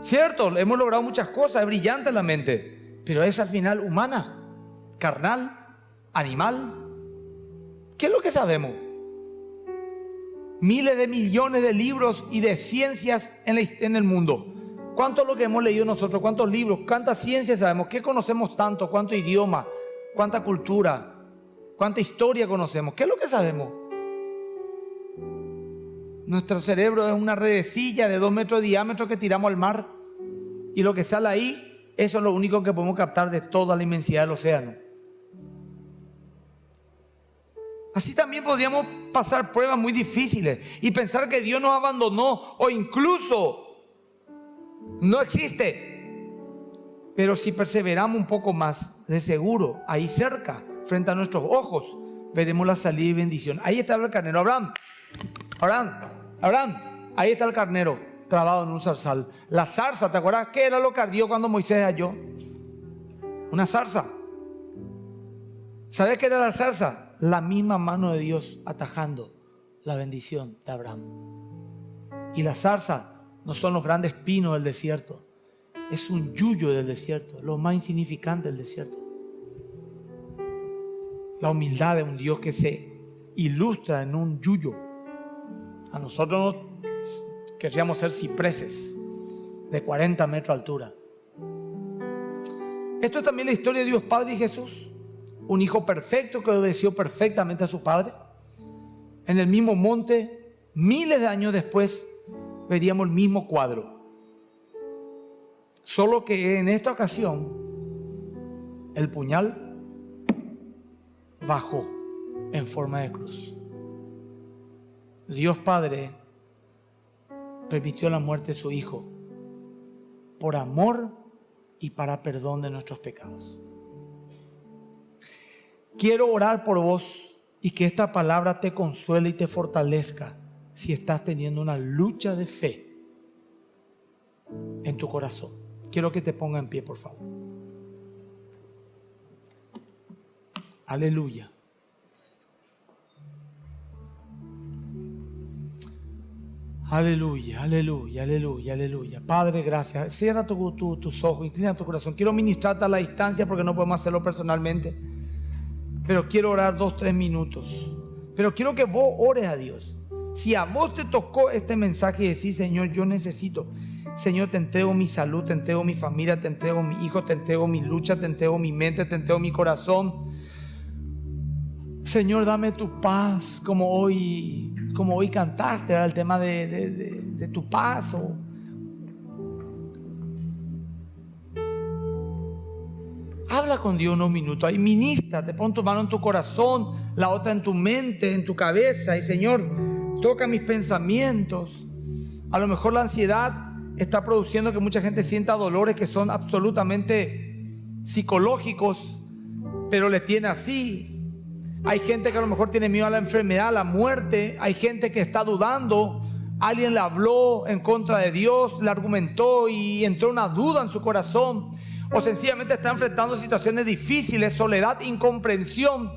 Speaker 2: Cierto, hemos logrado muchas cosas, es brillante la mente, pero es al final humana, carnal, animal. ¿Qué es lo que sabemos? Miles de millones de libros y de ciencias en el mundo. ¿Cuánto es lo que hemos leído nosotros? ¿Cuántos libros? ¿Cuántas ciencias sabemos? ¿Qué conocemos tanto? ¿Cuánto idioma? ¿Cuánta cultura? ¿Cuánta historia conocemos? ¿Qué es lo que sabemos? Nuestro cerebro es una redecilla de 2 metros de diámetro que tiramos al mar. Y lo que sale ahí, eso es lo único que podemos captar de toda la inmensidad del océano. Así también podríamos pasar pruebas muy difíciles y pensar que Dios nos abandonó o incluso no existe. Pero si perseveramos un poco más, de seguro, ahí cerca, frente a nuestros ojos, veremos la salida y bendición. Ahí está el carnero. Abraham, ahí está el carnero trabado en un zarzal. La zarza, ¿te acuerdas qué era lo que ardió cuando Moisés halló? Una zarza. ¿Sabes qué era la zarza? La misma mano de Dios atajando la bendición de Abraham. Y la zarza no son los grandes pinos del desierto, es un yuyo del desierto, lo más insignificante del desierto. La humildad de un Dios que se ilustra en un yuyo. A nosotros queríamos ser cipreses de 40 metros de altura. Esto es también la historia de Dios Padre y Jesús. Un hijo perfecto que obedeció perfectamente a su padre. En el mismo monte, miles de años después, veríamos el mismo cuadro. Solo que en esta ocasión, el puñal bajó en forma de cruz. Dios Padre permitió la muerte de su Hijo por amor y para perdón de nuestros pecados. Quiero orar por vos y que esta palabra te consuele y te fortalezca si estás teniendo una lucha de fe en tu corazón. Quiero que te ponga en pie, por favor. Aleluya. Aleluya, aleluya, aleluya, aleluya. Padre, gracias. Cierra tus ojos, inclina tu corazón. Quiero ministrarte a la distancia porque no podemos hacerlo personalmente. Pero quiero orar 2-3 minutos. Pero quiero que vos ores a Dios. Si a vos te tocó este mensaje y decís, Señor, yo necesito. Señor, te entrego mi salud, te entrego mi familia, te entrego mi hijo, te entrego mi lucha, te entrego mi mente, te entrego mi corazón. Señor, dame tu paz, como hoy cantaste, era el tema de tu paz. Habla con Dios unos minutos, ahí ministra, te pon tu mano en tu corazón, la otra en tu mente, en tu cabeza, y Señor, toca mis pensamientos. A lo mejor la ansiedad está produciendo que mucha gente sienta dolores que son absolutamente psicológicos, pero le tiene así. Hay gente que a lo mejor tiene miedo a la enfermedad, a la muerte. Hay gente que está dudando. Alguien le habló en contra de Dios, le argumentó y entró una duda en su corazón. O sencillamente está enfrentando situaciones difíciles, soledad, incomprensión.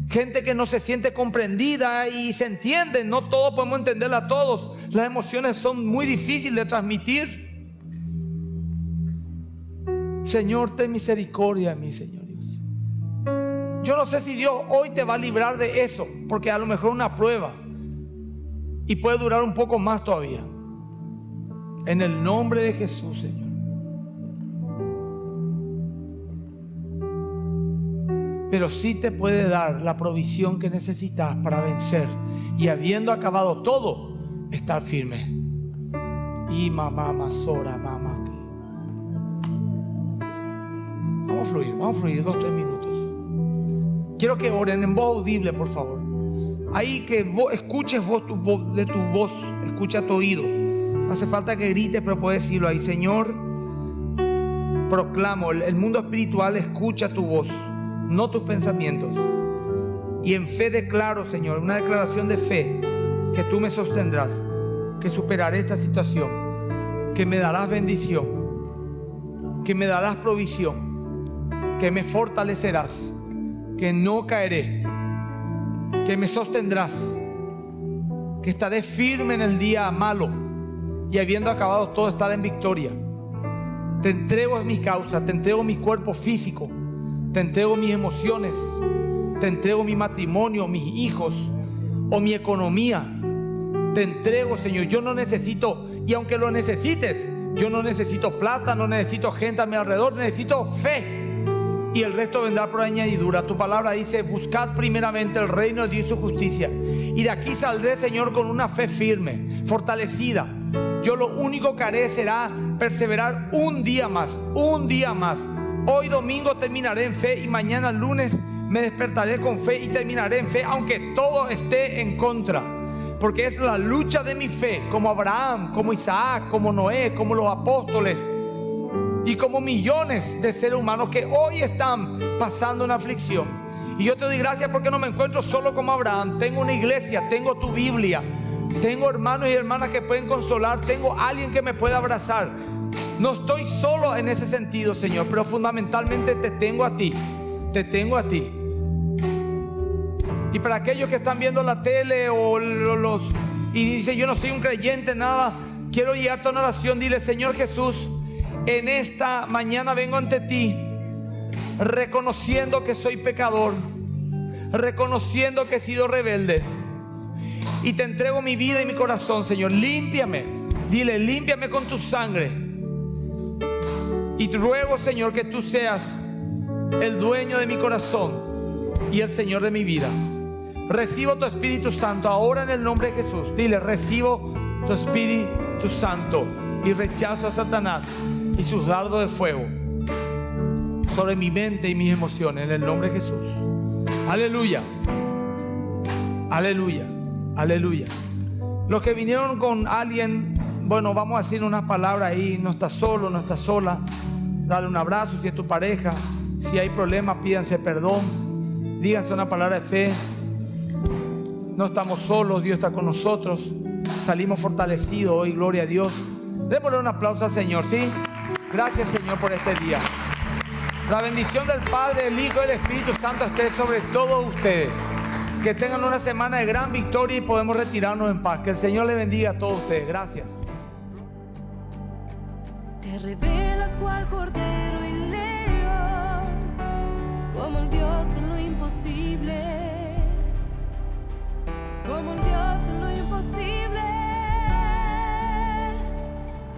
Speaker 2: Gente que no se siente comprendida y se entiende. No todos podemos entenderla a todos. Las emociones son muy difíciles de transmitir. Señor, ten misericordia de mí, Señor Dios. Yo no sé si Dios hoy te va a librar de eso, porque a lo mejor es una prueba y puede durar un poco más todavía. En el nombre de Jesús, Señor. Pero sí te puede dar la provisión que necesitas para vencer y, habiendo acabado todo, estar firme. Y mamá, masora, mamá. Vamos a fluir 2-3 minutos. Quiero que oren en voz audible, por favor. Ahí que vos escuches de tu voz, escucha tu oído. No hace falta que grites, pero puedes decirlo ahí. Señor, proclamo, el mundo espiritual escucha tu voz, no tus pensamientos. Y en fe declaro, Señor, una declaración de fe, que tú me sostendrás, que superaré esta situación, que me darás bendición, que me darás provisión, que me fortalecerás, que no caeré, que me sostendrás, que estaré firme en el día malo y, habiendo acabado todo, estar en victoria. Te entrego mi causa, te entrego mi cuerpo físico, te entrego mis emociones, te entrego mi matrimonio, mis hijos o mi economía. Te entrego, Señor. Yo no necesito, y aunque lo necesites, yo no necesito plata, no necesito gente a mi alrededor, necesito fe. Y el resto vendrá por añadidura. Tu palabra dice: buscad primeramente el reino de Dios y su justicia, y de aquí saldré, Señor, con una fe firme, fortalecida. Yo lo único que haré será perseverar un día más, un día más. Hoy domingo terminaré en fe, y mañana lunes me despertaré con fe y terminaré en fe, aunque todo esté en contra. Porque es la lucha de mi fe, como Abraham, como Isaac, como Noé, como los apóstoles y como millones de seres humanos que hoy están pasando una aflicción. Y yo te doy gracias porque no me encuentro solo como Abraham. Tengo una iglesia, tengo tu Biblia, tengo hermanos y hermanas que pueden consolar, tengo alguien que me pueda abrazar. No estoy solo en ese sentido, Señor, pero fundamentalmente te tengo a ti. Te tengo a ti. Y para aquellos que están viendo la tele y dicen: yo no soy un creyente, nada, quiero guiarte a una oración. Dile: Señor Jesús, en esta mañana vengo ante ti, reconociendo que soy pecador, reconociendo que he sido rebelde, y te entrego mi vida y mi corazón, Señor. Límpiame. Dile: límpiame con tu sangre. Y te ruego, Señor, que tú seas el dueño de mi corazón y el Señor de mi vida. Recibo tu Espíritu Santo ahora en el nombre de Jesús. Dile: recibo tu Espíritu Santo y rechazo a Satanás y sus dardos de fuego sobre mi mente y mis emociones, en el nombre de Jesús. Aleluya, aleluya, aleluya. Los que vinieron con alguien, bueno, vamos a decir unas palabras ahí. No estás solo, no estás sola. Dale un abrazo si es tu pareja. Si hay problemas, pídanse perdón, díganse una palabra de fe. No estamos solos, Dios está con nosotros. Salimos fortalecidos hoy, gloria a Dios. Démosle un aplauso al Señor, ¿sí? Gracias, Señor, por este día. La bendición del Padre, del Hijo y del Espíritu Santo esté sobre todos ustedes. Que tengan una semana de gran victoria y podemos retirarnos en paz. Que el Señor le bendiga a todos ustedes. Gracias.
Speaker 3: Te revelas cual cordero y león, como el Dios en lo imposible, como el Dios en lo imposible.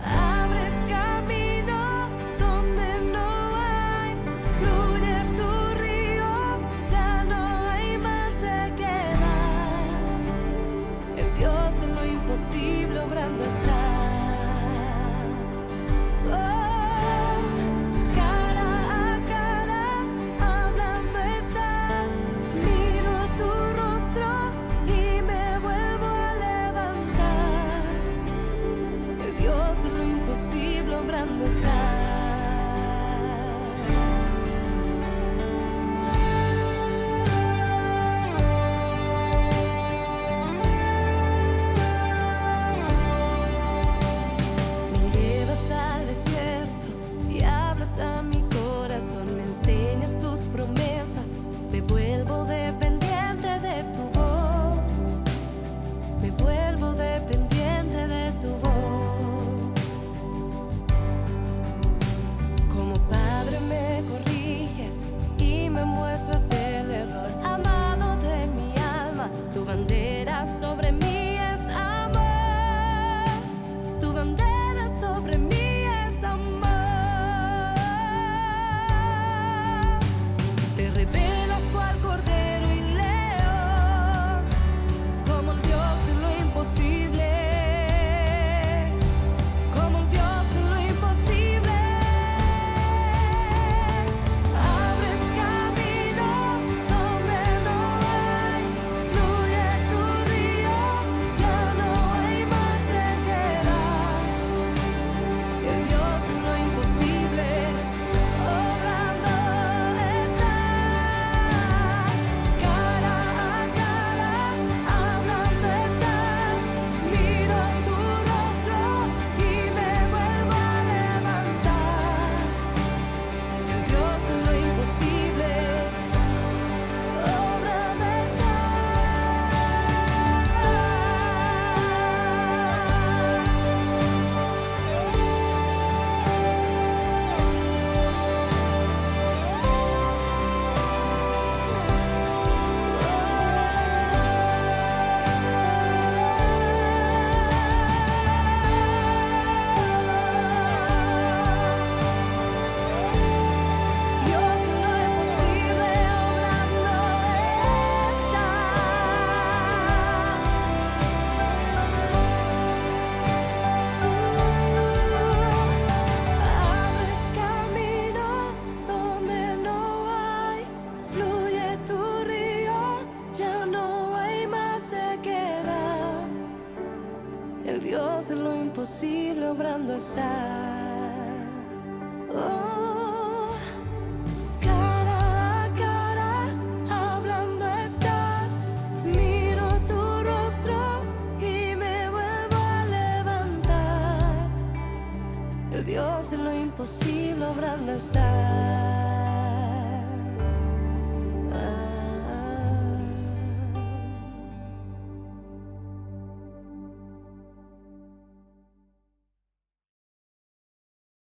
Speaker 3: Abres camino donde no hay, fluye tu río, ya no hay más sequedad. El Dios en lo imposible obrando está. Obrando está. Me llevas al desierto y hablas a mi corazón, me enseñas tus promesas, me vuelvo dependiente de tu voz, me vuelvo dependiente de tu voz. obrando está. Oh, cara a cara, hablando estás. Miro tu rostro y me vuelvo a levantar. El Dios de lo imposible obrando está.